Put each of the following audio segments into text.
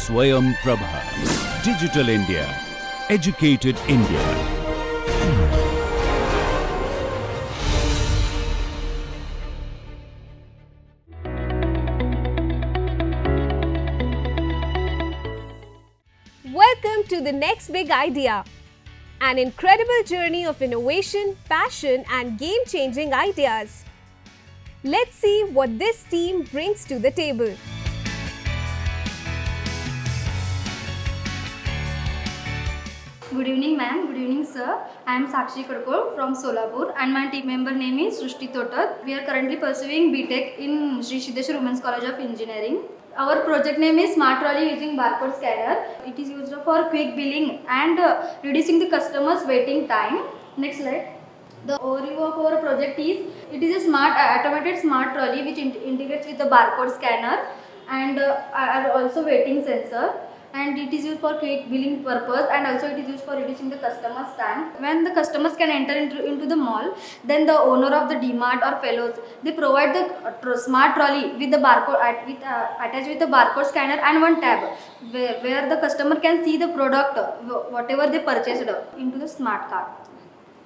Swayam Prabha. Digital India. Educated India. Welcome to the next big idea. An incredible journey of innovation, passion, and game-changing ideas. Let's see what this team brings to the table. Good evening, ma'am. Good evening, sir. I am Sakshi Kadkol from Solapur, and my team member name is Srushti Totat. We are currently pursuing BTech in Sri Siddheshwar Women's College of Engineering. Our project name is Smart Trolley using barcode scanner. It is used for quick billing and reducing the customer's waiting time. Next slide. The overview of our project is, it is a automated smart trolley which integrates with the barcode scanner and also waiting sensor. And it is used for quick billing purpose, and also it is used for reducing the customer's time. When the customers can enter into the mall, then the owner of the DMart or fellows, they provide the smart trolley with the barcode attached with the barcode scanner and one tab where the customer can see the product whatever they purchased into the smart cart.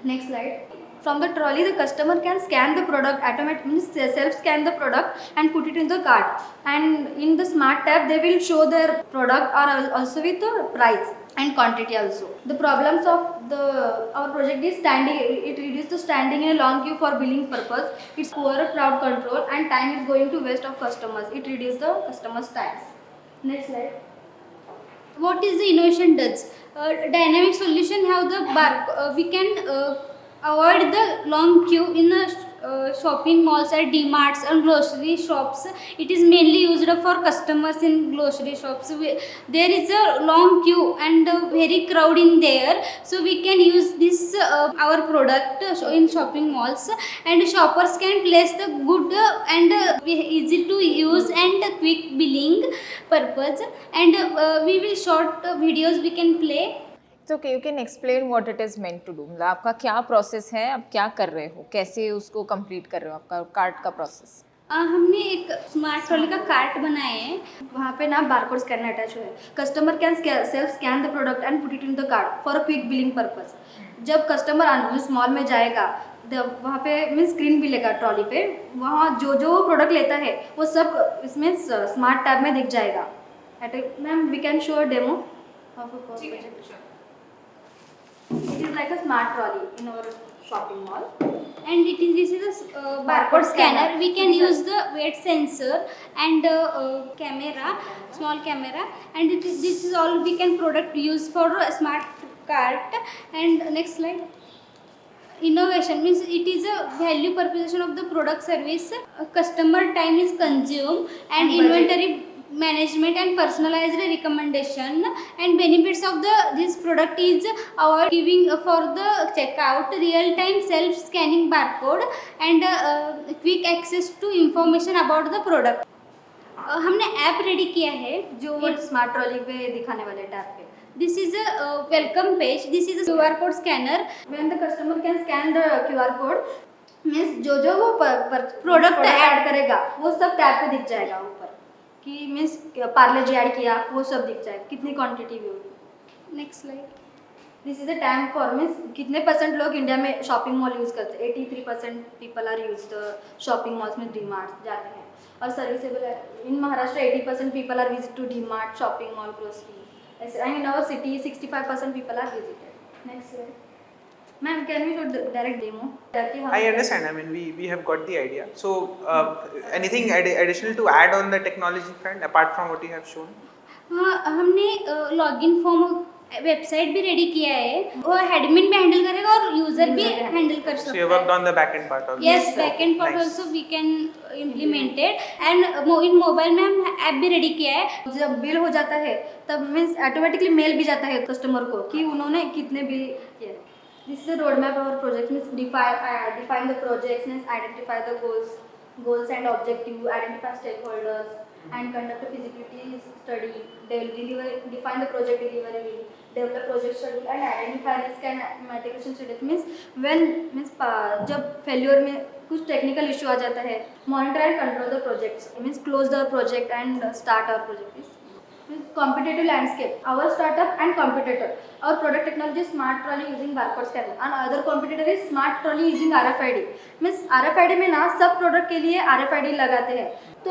Next slide. From the trolley, the customer can scan the product, self-scan the product and put it in the cart. And in the smart tab, they will show their product or also with the price and quantity also. The problems of our project is standing. It reduces the standing in a long queue for billing purpose. It's poor crowd control and time is going to waste of customers. It reduces the customers' times. Next slide. What is the innovation does? Dynamic solution have the we can avoid the long queue in the shopping malls at DMarts and grocery shops. It is mainly used for customers in grocery shops. There is a long queue and very crowd in there, so we can use this our product in shopping malls, and shoppers can place the good and easy to use and quick billing purpose, and we will short videos we can play. Okay, you can explain what it is meant to do. मतलब आपका क्या process है, आप क्या कर रहे हो, कैसे उसको कंप्लीट कर रहे हो, आपका कार्ट का प्रोसेस. हमने एक स्मार्ट ट्रॉली का कार्ट बनाए हैं. वहाँ पे ना बारकोड स्कैनर अटैच हुआ है. Customer can self scan the product and put it in the cart for quick billing purpose. जब कस्टमर मॉल में जाएगा, वहाँ पे मीन्स स्क्रीन भी लेगा ट्रॉली पे. वहाँ जो प्रोडक्ट लेता है वो सब इसमें स्मार्ट टैब में दिख जाएगा. Ma'am we can show demo of a project. It is like a smart trolley in our shopping mall, and this is a barcode scanner. We can use the weight sensor and camera, small camera, and this is all we can product use for a smart cart. And next slide. Innovation means it is a value proposition of the product service. Customer time is consumed and inventory management and personalized recommendation, and benefits of this product is our giving for the checkout, real time self scanning barcode, and quick access to information about the product. हमने app ready किया है जो smart trolley पे दिखाने वाले tab पे. This is a welcome page. This is a QR code scanner. When the customer can scan the QR code, means जो वो प्रोडक्ट ऐड करेगा वो सब टैब पे दिख जाएगा ऊपर. कि मीन्स पार्ले जी ऐड किया वो सब दिख जाए, कितनी क्वांटिटी भी होगी. Next slide. This is a time for means कितने परसेंट लोग इंडिया में शॉपिंग मॉल यूज़ करते हैं. 83% people are use the shopping malls में डीमार्ट जाते हैं. और serviceable in Maharashtra 80% people are visit to DMart shopping mall grocery. And in our city 65% people are visited. Next slide. Ma'am, can we show direct demo? I understand. I mean, we have got the idea. So, anything additional to add on the technology front apart from what you have shown? हमने login form website भी ready किया है. वो admin भी handle करेगा और user भी handle कर सकता है. So you worked on the backend part also. Yes, backend part also we can implement it. And in mobile में हम ऐप भी रेडी किया है. जब बिल हो जाता है तब मीन्स ऑटोमेटिकली मेल भी जाता है कस्टमर को कि उन्होंने कितने बिल किया. This is the roadmap of our project. Means define the projects, means identify the goals and objective, identify stakeholders, and conduct a feasibility study. Define the project delivery, develop project schedule, and identify risk and mitigation strategy. Means जब failure में कुछ technical issue आ जाता है, monitor and control the projects. Means close the project and start our project. competitive landscape. Our startup and competitor. Our product technology is smart trolley using barcode scanner, and other competitor is smart trolley using RFID. Means RFID में ना सब product के लिए RFID लगाते हैं, तो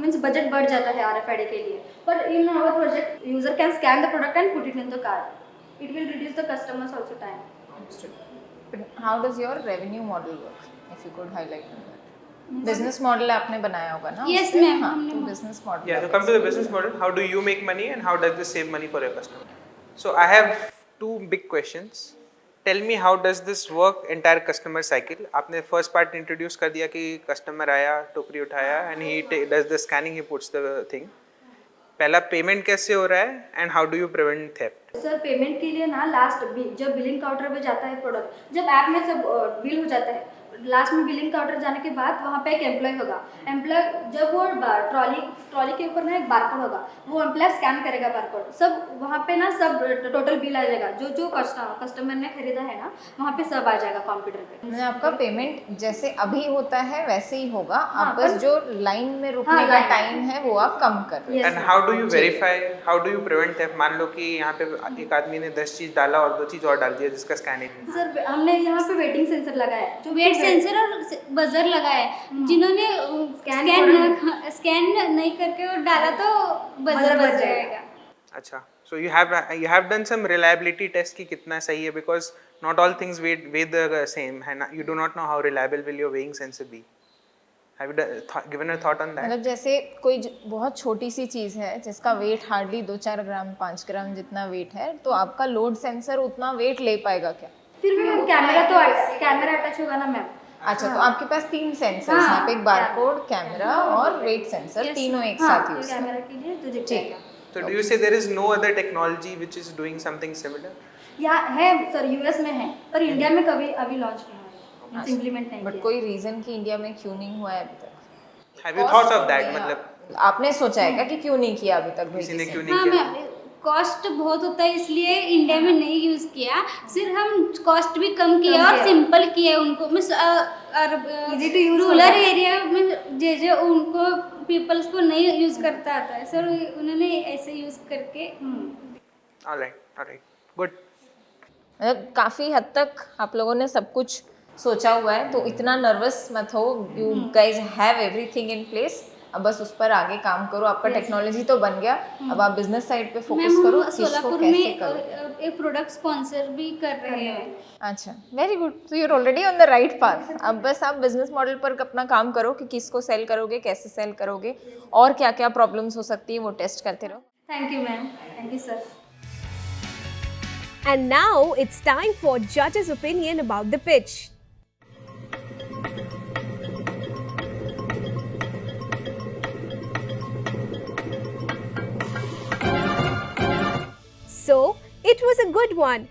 means budget बढ़ जाता है RFID के लिए. But in our project, user can scan the product and put it in the cart. It will reduce the customers also time. But how does your revenue model work? If you could highlight on that. Business model आपने बनाया होगा ना? Yes, उसपे? ma'am, हाँ, हमने तो business model. Yeah, so come to the business model. How do you make money and how does this save money for your customer? So I have two big questions. Tell me how does this work entire customer cycle? आपने first part introduce कर दिया कि customer आया, टोकरी उठाया and he does the scanning, he puts the thing. पहला payment कैसे हो रहा है and how do you prevent theft? Sir payment के लिए ना लास्ट जब बिलिंग काउंटर पे जाता है प्रोडक्ट, जब ऐप में सब बिल हो जाता है, लास्ट में बिलिंग काउंटर जाने के बाद वहाँ पे एक एम्प्लॉय होगा. एम्प्लॉय जब वो ट्रॉली के ऊपर ना एक बारकोड होगा, वो एम्प्लॉय स्कैन करेगा बारकोड, सब वहाँ पे ना सब टोटल बिल आ जाएगा. जो कस्टमर ने खरीदा है ना, वहाँ पे सब आ जाएगा कंप्यूटर पे. मतलब आपका पेमेंट जैसे अभी होता है वैसे ही होगा, हाँ, आप बस जो लाइन में रुकने का टाइम है वो आप कम कर रहे हैं. And how do you verify? How do you prevent theft? मान लो कि यहाँ पे एक आदमी ने 10 चीज डाला और 2 चीज और डाल दिया जिसका स्कैनिंग. सर हमने यहाँ पे वेटिंग सेंसर लगाया है, जो वेट सेंसर और बजर लगाया है. जिन्होंने स्कैन नहीं करके वो डाला तो बजर बज जाएगा. अच्छा, so you have done some reliability test कि कितना सही है, because not all things weigh the same है ना. You do not know how reliable will your weighing sensor be. Have you given a thought on that? मतलब जैसे कोई बहुत छोटी सी चीज़ है जिसका वेट हार्डली 2-4 ग्राम 5 ग्राम जितना वेट है, तो आपका लोड सेंसर उतना वेट ले पाएगा क्या? फिर भी मैम कैमरा अटैच होगा ना मैम. अच्छा, तो आपके पास 3 सेंसर्स हैं, यहाँ पे एक बारकोड, कैमरा और वेट सेंसर, तीनों एक साथ यूज कैमरा के लिए तो दिख जाएगा. So do you say there is no other technology which is doing something similar? या है सर, यूएस में है, पर इंडिया में कभी अभी लॉन्च नहीं हुआ है, इम्प्लीमेंट नहीं बट किया. कोई रीजन कि इंडिया में क्यों नहीं हुआ है अभी तक? Have you thought of that? मतलब आपने सोचा है क्या कि क्यों नहीं किया अभी तक? किसी ने क्यों हाँ नहीं किया? मैम, कॉस्ट बहुत होता है इसलिए इंडिया में नहीं यूज़ किया. सिर्फ हम कॉस्ट भी कम किया और सिंपल किया उनको. Miss Easy to use rural area में जो उनको पीपल्स को नहीं यूज़ करता आता है सर, उन्होंने ऐसे यूज़ करके. All right, good. मतलब काफ़ी हद तक आप लोगों ने सब कुछ सोचा हुआ है, तो इतना नर्वस मत हो. You guys have everything in place. अब बस उस पर आगे काम करो. आपका टेक्नोलॉजी तो बन गया, अब आप बिजनेस साइड पे फोकस करो, हम किसको सोलापुर कैसे में करो. एक प्रोडक्ट स्पॉन्सर भी कर रहे हैं. अच्छा, वेरी गुड. तो you are already on the right path. अब बस आप बिजनेस मॉडल पर अपना काम करो कि किसको सेल करोगे, कैसे सेल करोगे, और क्या क्या प्रॉब्लम्स हो सकती है वो टेस्ट करते रहो. Thank you ma'am. Thank you sir. And now it's time for judges' opinion about the pitch. So, it was a good one.